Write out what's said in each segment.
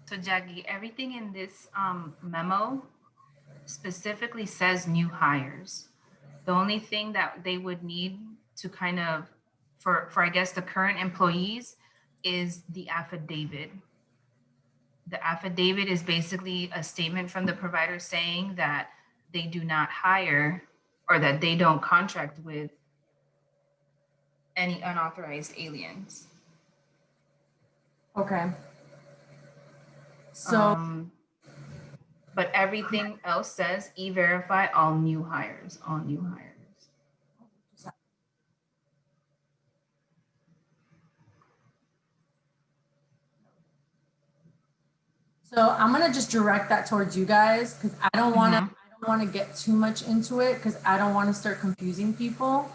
So Jackie, everything in this memo specifically says new hires. The only thing that they would need to kind of, for I guess the current employees, is the affidavit. The affidavit is basically a statement from the provider saying that they do not hire or that they don't contract with any unauthorized aliens. Okay. So, but everything else says e-verify all new hires, all new hires. so I'm gonna just direct that towards you guys because I don't want to get too much into it because I don't want to start confusing people.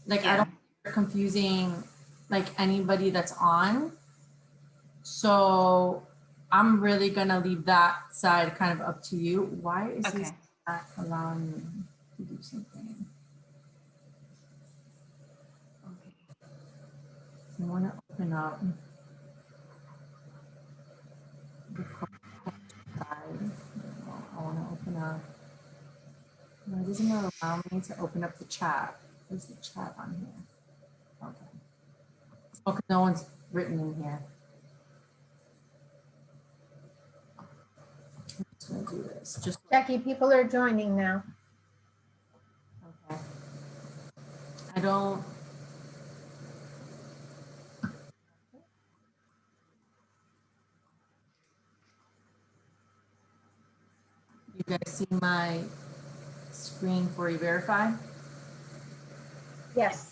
Like I don't want to start confusing like anybody that's on. So I'm really gonna leave that side kind of up to you. Why is this not allowing me to do something? Okay. So I want to open up the side. I want to open up. Why doesn't it allow me to open up the chat? There's the chat on here. Okay. Oh, because no one's written in here. I'm just gonna do this. Just Jackie, people are joining now. okay. I don't. You guys see my screen for E-Verify? Yes.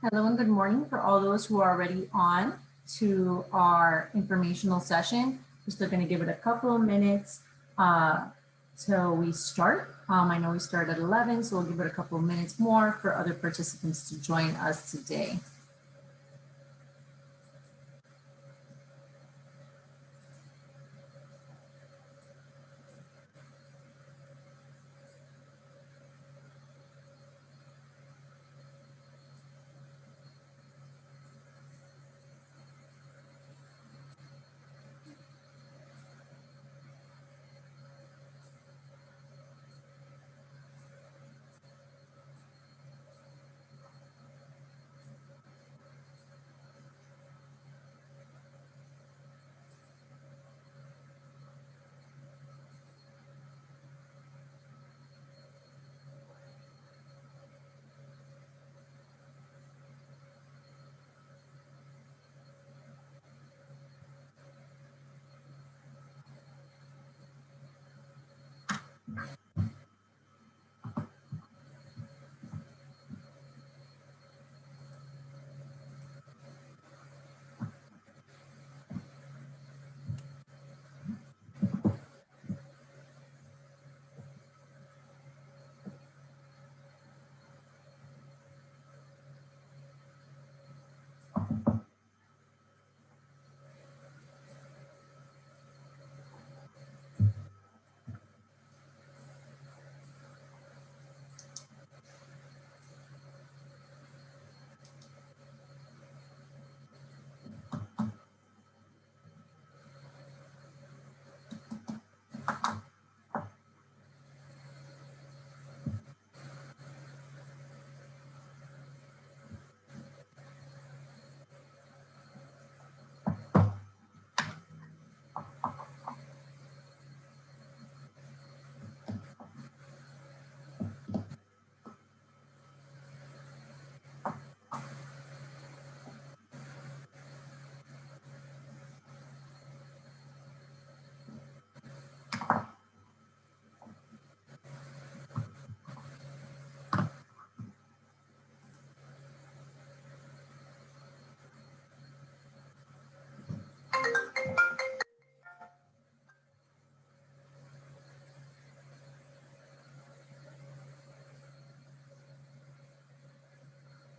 Hello and good morning for all those who are already on to our informational session. We're still going to give it a couple of minutes till we start. I know we start at 11, so we'll give it a couple of minutes more for other participants to join us today.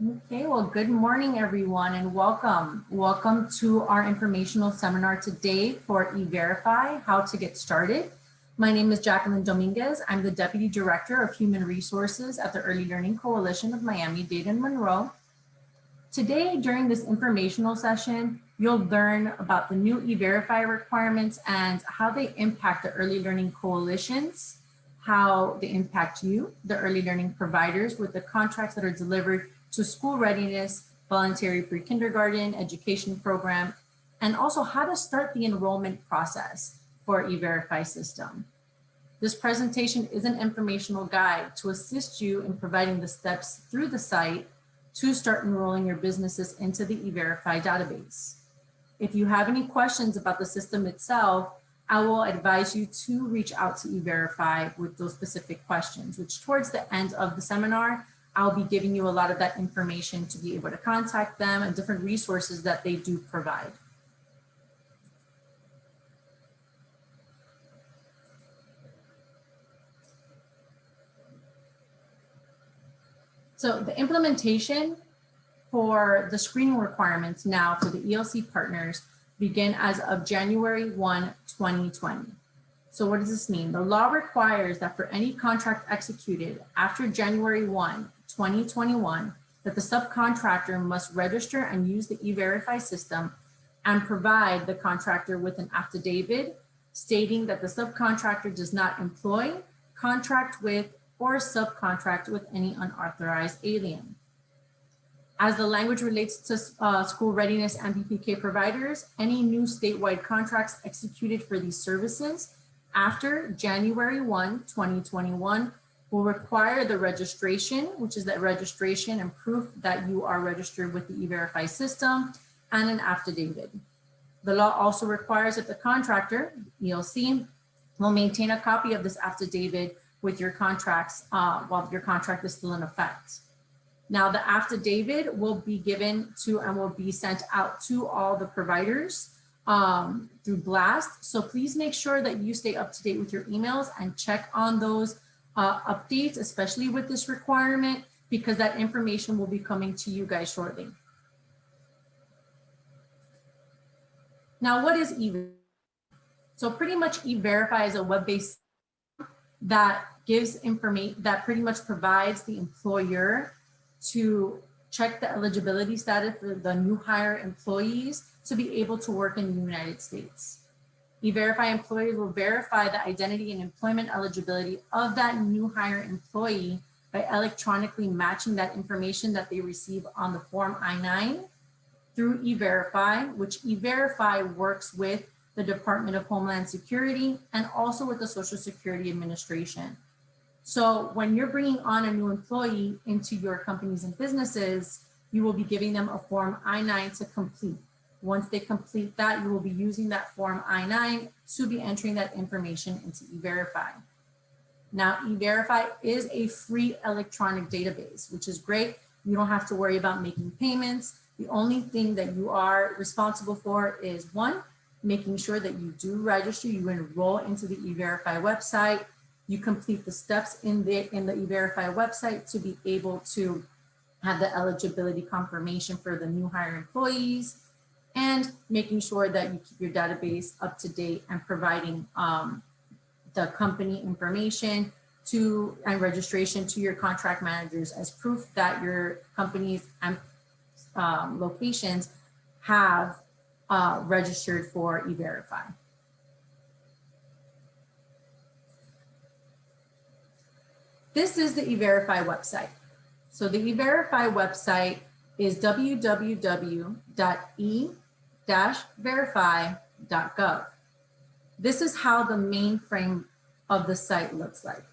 Okay, well, good morning, everyone, and welcome. Welcome to our informational seminar today for E-Verify, how to get started. My name is Jacqueline Dominguez. I'm the Deputy Director of Human Resources at the Early Learning Coalition of Miami-Dade and Monroe. Today, during this informational session, you'll learn about the new E-Verify requirements and how they impact the Early Learning Coalitions, how they impact you, the early learning providers, with the contracts that are delivered to school readiness, voluntary pre-kindergarten education program, and also how to start the enrollment process for E-Verify system. This presentation is an informational guide to assist you in providing the steps through the site to start enrolling your businesses into the E-Verify database. If you have any questions about the system itself, I will advise you to reach out to E-Verify with those specific questions, which towards the end of the seminar, I'll be giving you a lot of that information to be able to contact them and different resources that they do provide. So the implementation for the screening requirements now for the ELC partners begin as of January 1, 2020. So what does this mean? The law requires that for any contract executed after January 1, 2021, that the subcontractor must register and use the E-Verify system and provide the contractor with an affidavit stating that the subcontractor does not employ, contract with, or subcontract with any unauthorized alien. As the language relates to school readiness and BPK providers, any new statewide contracts executed for these services after January 1, 2021 will require the registration, which is that registration and proof that you are registered with the E-Verify system, and an affidavit. The law also requires that the contractor, ELC, will maintain a copy of this affidavit with your contracts while your contract is still in effect. Now, the affidavit will be given to and will be sent out to all the providers through BLAST. So please make sure that you stay up to date with your emails and check on those updates, especially with this requirement, because that information will be coming to you guys shortly. Now, what is E-Verify? So pretty much E-Verify is a web-based that gives information that pretty much provides the employer to check the eligibility status for the new hire employees to be able to work in the United States. E-Verify employers will verify the identity and employment eligibility of that new hire employee by electronically matching that information that they receive on the Form I-9 through E-Verify, which E-Verify works with the Department of Homeland Security and also with the Social Security Administration. So when you're bringing on a new employee into your companies and businesses, you will be giving them a Form I-9 to complete. Once they complete that, you will be using that Form I-9 to be entering that information into E-Verify. Now, E-Verify is a free electronic database, which is great. You don't have to worry about making payments. The only thing that you are responsible for is, one, making sure that you do register, you enroll into the E-Verify website, you complete the steps in the E-Verify website to be able to have the eligibility confirmation for the new hire employees, and making sure that you keep your database up to date and providing the company information and registration to your contract managers as proof that your companies and locations have registered for E-Verify. This is the E-Verify website. So the E-Verify website is www.e-verify.gov. This is how the mainframe of the site looks like.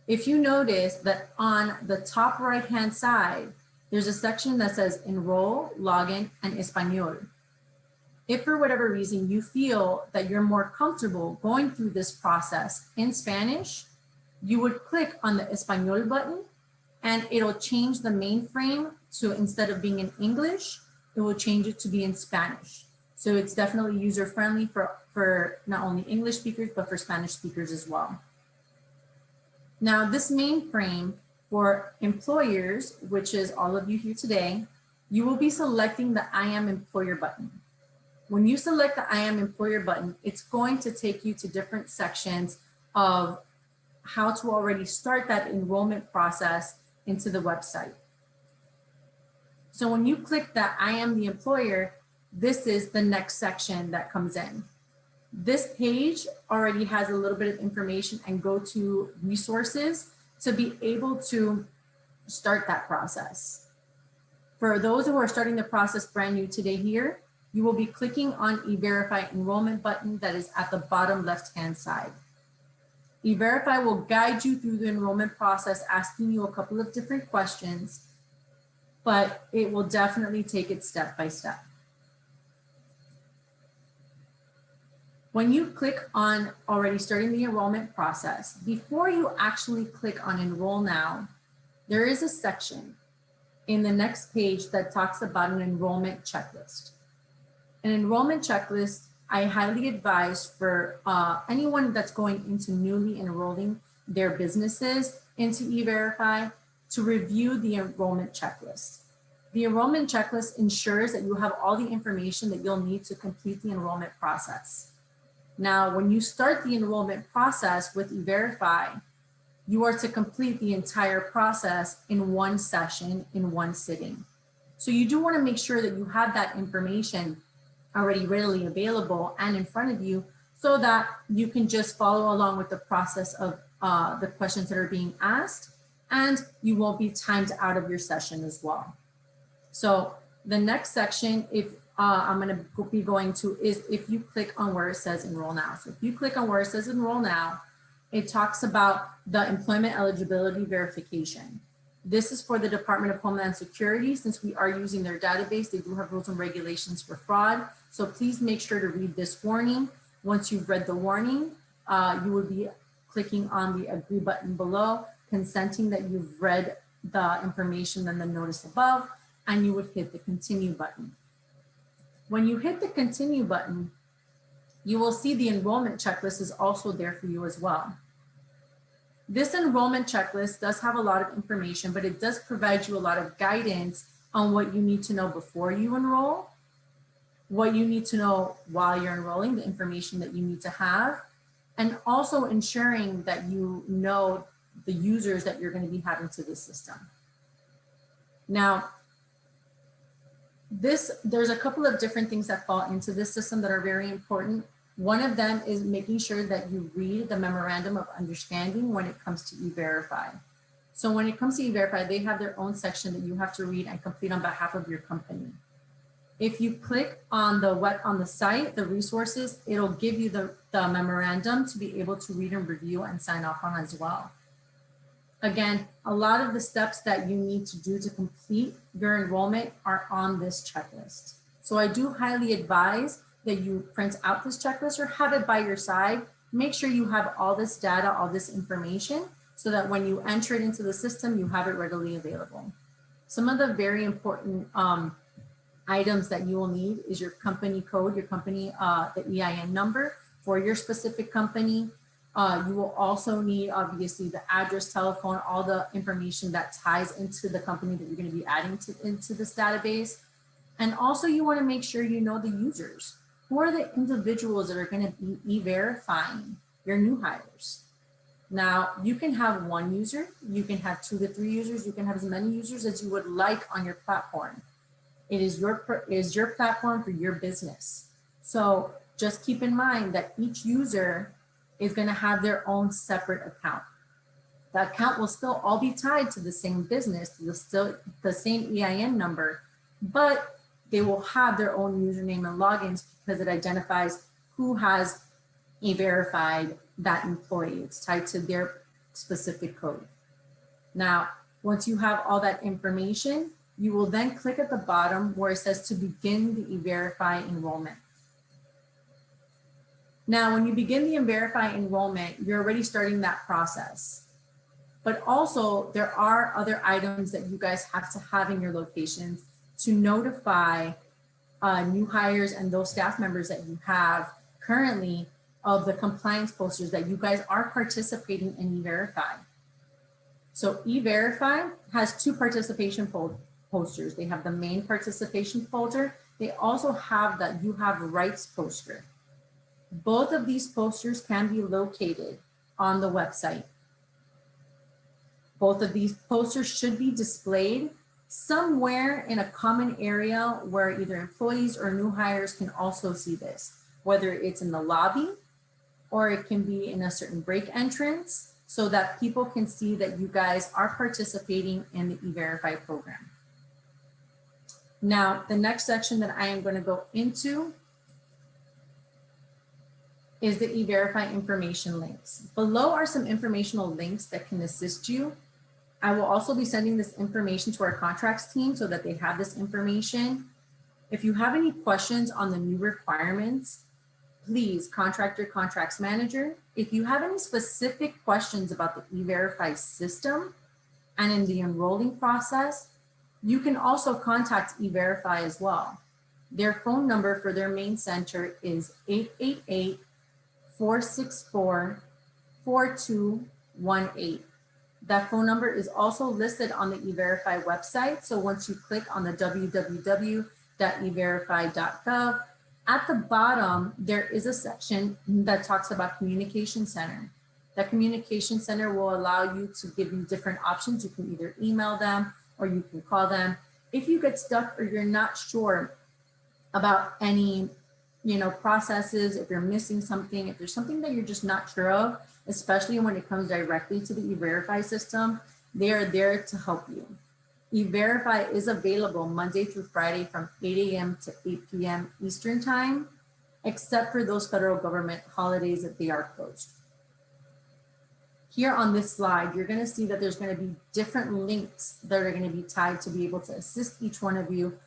If you notice that on the top right-hand side, there's a section that says Enroll, Login, and Espanol. If for whatever reason you feel that you're more comfortable going through this process in Spanish, you would click on the Espanol button and it'll change the mainframe to, instead of being in English, it will change it to be in Spanish. So it's definitely user-friendly for not only English speakers, but for Spanish speakers as well. Now, this mainframe For employers, which is all of you here today, you will be selecting the I am employer button. When you select the I am employer button, it's going to take you to different sections of how to already start that enrollment process into the website. So when you click that I am the employer, this is the next section that comes in. This page already has a little bit of information and go to resources to be able to start that process. For those who are starting the process brand new today here, you will be clicking on Verify Enrollment button that is at the bottom left-hand side. Verify will guide you through the enrollment process, asking you a couple of different questions, but it will definitely take it step by step. When you click on already starting the enrollment process, before you actually click on Enroll Now, there is a section in the next page that talks about an enrollment checklist. An enrollment checklist, I highly advise for anyone that's going into newly enrolling their businesses into eVerify to review the enrollment checklist. The enrollment checklist ensures that you have all the information that you'll need to complete the enrollment process. Now, when you start the enrollment process with eVerify, you are to complete the entire process in one session, in one sitting. So you do want to make sure that you have that information already readily available and in front of you so that you can just follow along with the process of the questions that are being asked, and you won't be timed out of your session as well. So the next section, if I'm going to be going to is if you click on where it says Enroll Now. So if you click on where it says Enroll Now, it talks about the employment eligibility verification. This is for the Department of Homeland Security. Since we are using their database, they do have rules and regulations for fraud. So please make sure to read this warning. Once you've read the warning, you would be clicking on the agree button below, consenting that you've read the information and the notice above, and you would hit the continue button. When you hit the continue button, you will see the enrollment checklist is also there for you as well. This enrollment checklist does have a lot of information, but it does provide you a lot of guidance on what you need to know before you enroll, what you need to know while you're enrolling, the information that you need to have, and also ensuring that you know the users that you're going to be having to the system. Now, there's a couple of different things that fall into this system that are very important. One of them is making sure that you read the memorandum of understanding when it comes to eVerify. So when it comes to eVerify, they have their own section that you have to read and complete on behalf of your company. If you click on the site, the resources, it'll give you the memorandum to be able to read and review and sign off on as well. Again, a lot of the steps that you need to do to complete your enrollment are on this checklist. So I do highly advise that you print out this checklist or have it by your side. Make sure you have all this data, all this information, so that when you enter it into the system, you have it readily available. Some of the very important items that you will need is your company code, your company, the EIN number for your specific company. You will also need, obviously, the address, telephone, all the information that ties into the company that you're going to be adding into this database. And also you want to make sure you know the users. Who are the individuals that are going to be e-verifying your new hires? Now, you can have one user, you can have 2 to 3 users, you can have as many users as you would like on your platform. It is your platform for your business. So just keep in mind that each user is going to have their own separate account. The account will still all be tied to the same business, to the same EIN number, but they will have their own username and logins because it identifies who has e-verified that employee. It's tied to their specific code. Now, once you have all that information, you will then click at the bottom where it says to begin the e-verify enrollment. Now, when you begin the Verify Enrollment, you're already starting that process. But also, there are other items that you guys have to have in your locations to notify new hires and those staff members that you have currently of the compliance posters that you guys are participating in Verify. So E-Verify has two participation posters. They have the main participation folder. They also have the You Have Rights poster. Both of these posters can be located on the website. Both of these posters should be displayed somewhere in a common area where either employees or new hires can also see this, whether it's in the lobby or it can be in a certain break entrance so that people can see that you guys are participating in the E-Verify program. Now, the next section that I am going to go into is the E-Verify information links. Below are some informational links that can assist you. I will also be sending this information to our contracts team so that they have this information. If you have any questions on the new requirements, please contact your contracts manager. If you have any specific questions about the E-Verify system and in the enrolling process, you can also contact E-Verify as well. Their phone number for their main center is 888-464-4218. That phone number is also listed on the E-Verify website. So once you click on the www.everify.gov, at the bottom, there is a section that talks about Communication Center. That Communication Center will allow you to give you different options. You can either email them or you can call them. If you get stuck or you're not sure about any processes, if you're missing something, if there's something that you're just not sure of, especially when it comes directly to the E-Verify system, they are there to help you. E-Verify is available Monday through Friday from 8 a.m. to 8 p.m. Eastern time, except for those federal government holidays that they are closed. Here on this slide, you're going to see that there's going to be different links that are going to be tied to be able to assist each one of you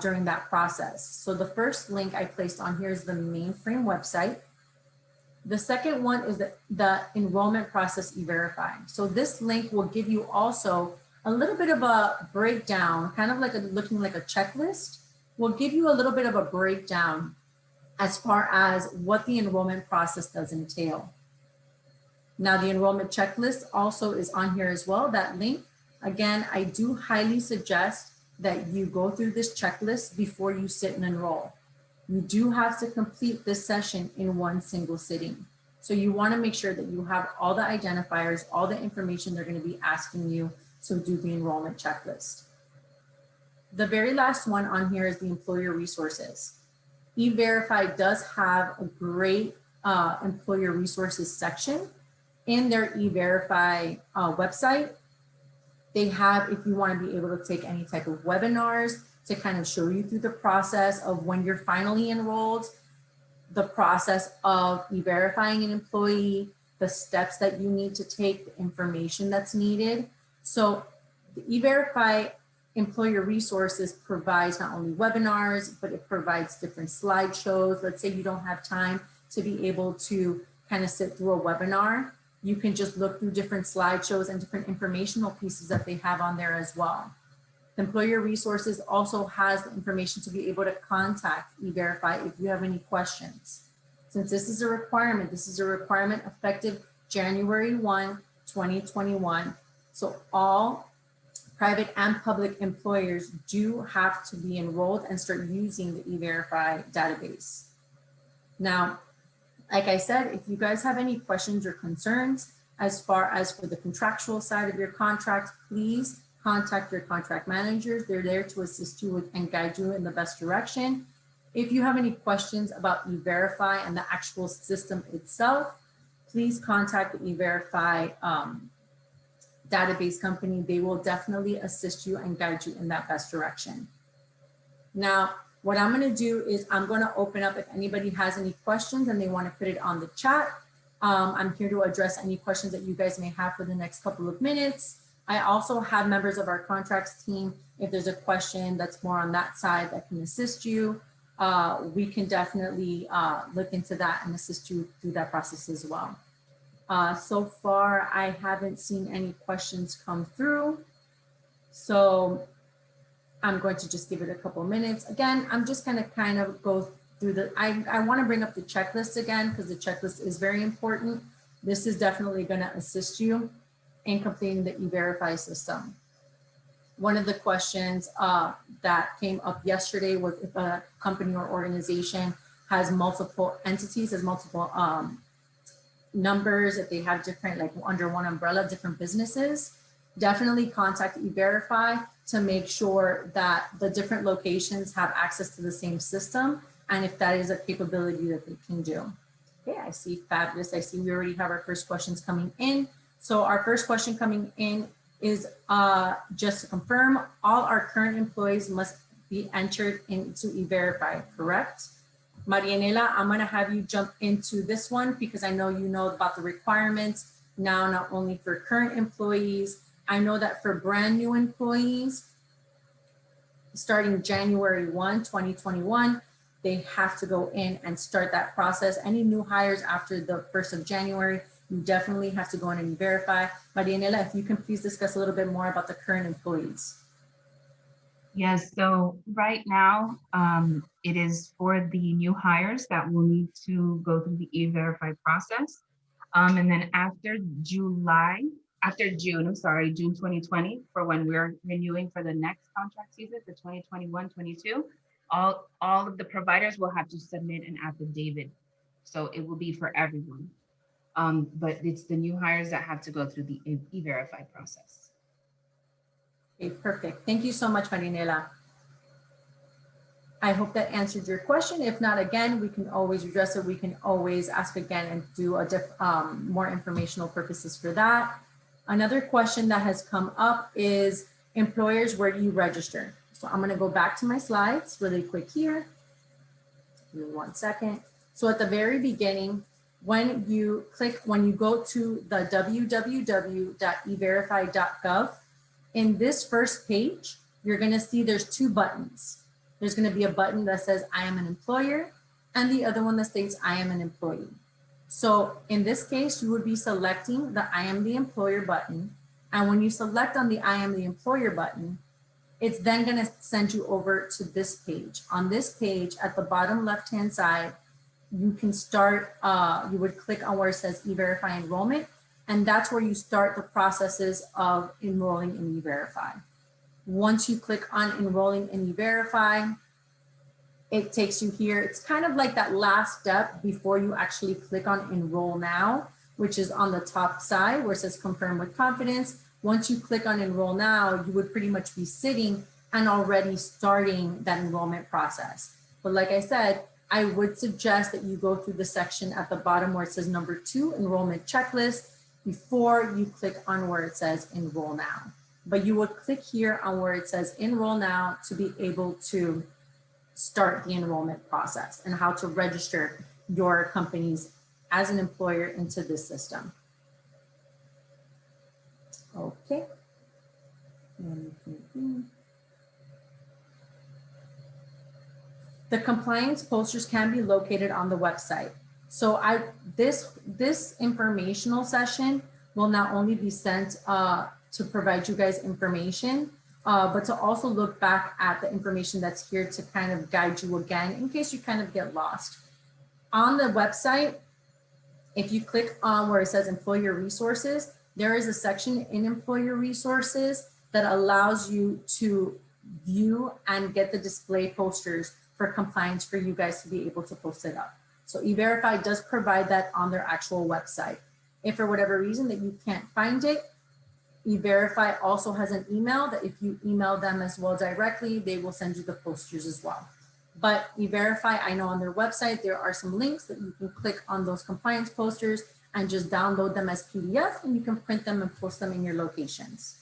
during that process. So the first link I placed on here is the mainframe website. The second one is the enrollment process E-Verify. So this link will give you also a little bit of a breakdown, kind of like looking like a checklist, will give you a little bit of a breakdown as far as what the enrollment process does entail. Now the enrollment checklist also is on here as well, that link. Again, I do highly suggest that you go through this checklist before you sit and enroll. You do have to complete this session in one single sitting. So you want to make sure that you have all the identifiers, all the information they're going to be asking you to do the enrollment checklist. The very last one on here is the employer resources. E-Verify does have a great employer resources section in their E-Verify website. They have, if you want to be able to take any type of webinars to kind of show you through the process of when you're finally enrolled, the process of E-Verifying an employee, the steps that you need to take, the information that's needed. So the E-Verify employer resources provides not only webinars, but it provides different slideshows. Let's say you don't have time to be able to kind of sit through a webinar. You can just look through different slideshows and different informational pieces that they have on there as well. The employer resources also has the information to be able to contact E-Verify if you have any questions. Since this is a requirement effective January 1, 2021. So all private and public employers do have to be enrolled and start using the E-Verify database. Now, like I said, if you guys have any questions or concerns as far as for the contractual side of your contract, please contact your contract managers. They're there to assist you with and guide you in the best direction. If you have any questions about E-Verify and the actual system itself, please contact the E-Verify database company. They will definitely assist you and guide you in that best direction. Now, what I'm going to do is I'm going to open up if anybody has any questions and they want to put it on the chat. I'm here to address any questions that you guys may have for the next couple of minutes. I also have members of our contracts team. If there's a question that's more on that side that can assist you, we can definitely look into that and assist you through that process as well. So far, I haven't seen any questions come through. So I'm going to just give it a couple minutes. Again, I'm just going to kind of go through I want to bring up the checklist again because the checklist is very important. This is definitely going to assist you in completing the E-Verify system. One of the questions that came up yesterday was if a company or organization has multiple entities, has multiple numbers, if they have different, like under one umbrella, different businesses, definitely contact E-Verify to make sure that the different locations have access to the same system, and if that is a capability that they can do. Okay, I see, fabulous. I see we already have our first questions coming in. So our first question coming in is just to confirm, all our current employees must be entered into E-Verify, correct? Marianela, I'm gonna have you jump into this one because I know you know about the requirements now, not only for current employees. I know that for brand new employees, starting January 1, 2021, they have to go in and start that process. Any new hires after the 1st of January, you definitely have to go in and verify. Marianela, if you can please discuss a little bit more about the current employees. Yes, so right now, it is for the new hires that will need to go through the E-Verify process. And then after June 2020, for when we're renewing for the next contract season for 2021-22, all of the providers will have to submit an affidavit. So it will be for everyone. But it's the new hires that have to go through the E-Verify process. Okay, perfect. Thank you so much, Marianela. I hope that answered your question. If not, again, we can always address it. We can always ask again and do a more informational purposes for that. Another question that has come up is employers, where do you register? So I'm going to go back to my slides really quick here. Give me 1 second. So at the very beginning, when you go to the www.everify.gov, in this first page, you're going to see there's 2 buttons. There's going to be a button that says I am an employer and the other one that states I am an employee. So in this case, you would be selecting the I am the employer button. And when you select on the I am the employer button, it's then going to send you over to this page. On this page, at the bottom left-hand side, you can start, you would click on where it says E-Verify Enrollment, and that's where you start the processes of enrolling in E-Verify. Once you click on enrolling in E-Verify, it takes you here. It's kind of like that last step before you actually click on Enroll Now, which is on the top side where it says Confirm with Confidence. Once you click on Enroll Now, you would pretty much be sitting and already starting that enrollment process. But like I said, I would suggest that you go through the section at the bottom where it says number 2, Enrollment Checklist, before you click on where it says Enroll Now. But you would click here on where it says Enroll Now to be able to start the enrollment process and how to register your companies as an employer into this system. Okay. The compliance posters can be located on the website. So this informational session will not only be sent to provide you guys information, but to also look back at the information that's here to kind of guide you again in case you kind of get lost. On the website, if you click on where it says Employer Resources, there is a section in Employer Resources that allows you to view and get the display posters for compliance for you guys to be able to post it up. So E-Verify does provide that on their actual website. If for whatever reason that you can't find it, E-Verify also has an email that if you email them as well directly, they will send you the posters as well. But E-Verify, I know on their website, there are some links that you can click on those compliance posters and just download them as PDF, and you can print them and post them in your locations.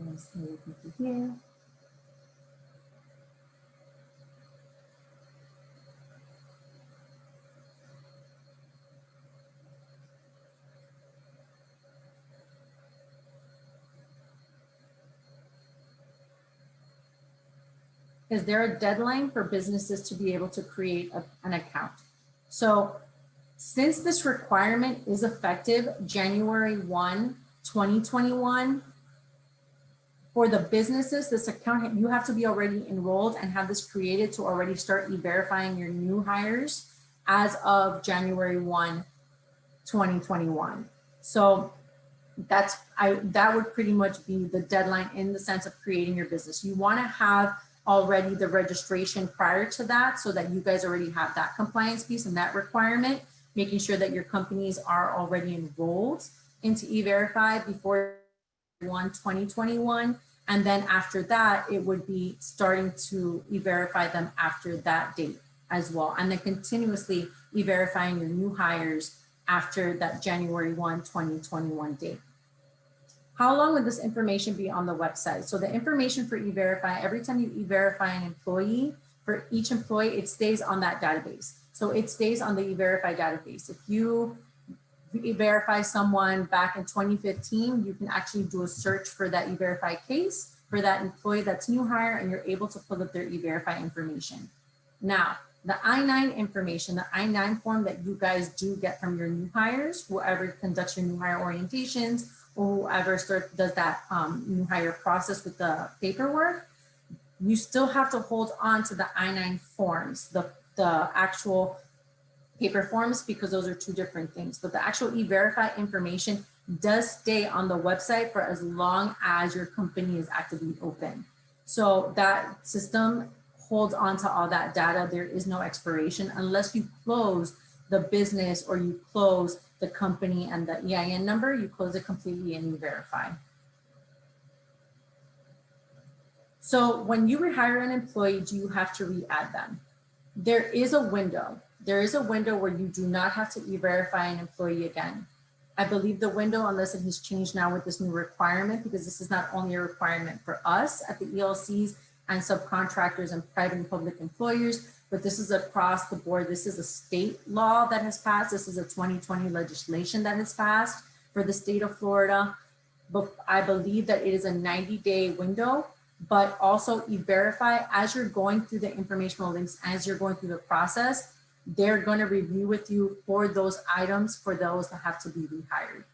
Let's see what we can do here. Is there a deadline for businesses to be able to create an account? So since this requirement is effective January 1, 2021, For the businesses, this account, you have to be already enrolled and have this created to already start e-verifying your new hires as of January 1, 2021. So that would pretty much be the deadline in the sense of creating your business. You want to have already the registration prior to that so that you guys already have that compliance piece and that requirement, making sure that your companies are already enrolled into e-verify before 1/2021, and then after that it would be starting to e-verify them after that date as well, and then continuously e-verifying your new hires after that January 1, 2021 date. How long would this information be on the website? So the information for e-verify, every time you e-verify an employee, for each employee, it stays on that database. So it stays on the e-verify database. If you e-verify someone back in 2015, you can actually do a search for that e-verify case for that employee that's new hire, and you're able to pull up their e-verify information. Now, the I-9 information, the I-9 form that you guys do get from your new hires, whoever conducts your new hire orientations, or whoever does that new hire process with the paperwork, you still have to hold on to the I-9 forms, the actual paper forms, because those are two different things. But the actual e-verify information does stay on the website for as long as your company is actively open. So that system holds on to all that data. There is no expiration unless you close the business or you close the company and the EIN number, you close it completely and you verify. So when you rehire an employee, do you have to re-add them? There is a window. There is a window where you do not have to e-verify an employee again. I believe the window, unless it has changed now with this new requirement, because this is not only a requirement for us at the ELCs and subcontractors and private and public employers, but this is across the board. This is a state law that has passed. This is a 2020 legislation that has passed for the state of Florida. But I believe that it is a 90-day window, but also e-verify as you're going through the informational links, as you're going through the process, they're going to review with you for those items, for those that have to be rehired.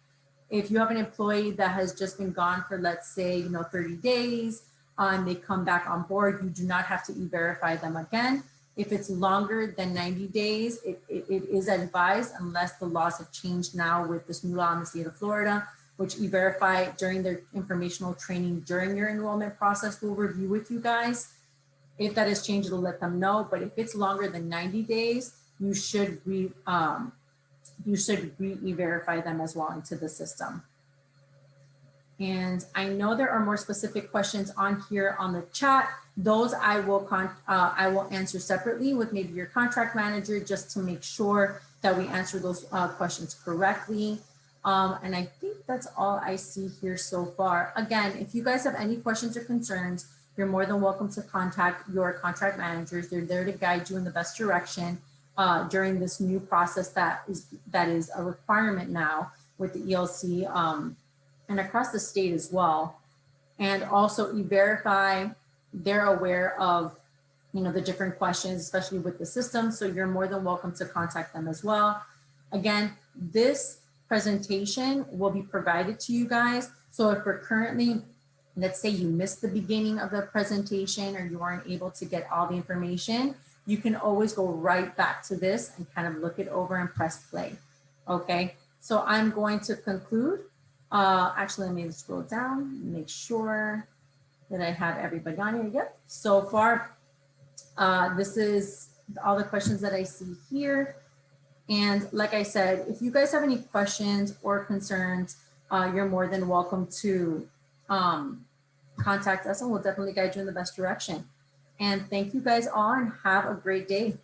If you have an employee that has just been gone for, let's say, 30 days, and they come back on board, you do not have to e-verify them again. If it's longer than 90 days, it is advised, unless the laws have changed now with this new law in the state of Florida, which e-verify during their informational training during your enrollment process will review with you guys. If that has changed, it'll let them know. But if it's longer than 90 days, you should re-verify them as well into the system. And I know there are more specific questions on here on the chat. Those I will answer separately with maybe your contract manager, just to make sure that we answer those questions correctly. And I think that's all I see here so far. Again, if you guys have any questions or concerns, you're more than welcome to contact your contract managers. They're there to guide you in the best direction during this new process that is a requirement now with the ELC and across the state as well. And also e-verify, they're aware of the different questions, especially with the system. So you're more than welcome to contact them as well. Again, this presentation will be provided to you guys. So if we're currently, let's say you missed the beginning of the presentation or you aren't able to get all the information, you can always go right back to this and kind of look it over and press play. Okay, so I'm going to conclude. Actually, let me scroll down, make sure that I have everybody on here. Yep, so far, this is all the questions that I see here. And like I said, if you guys have any questions or concerns, you're more than welcome to contact us, and we'll definitely guide you in the best direction. And thank you guys all, and have a great day.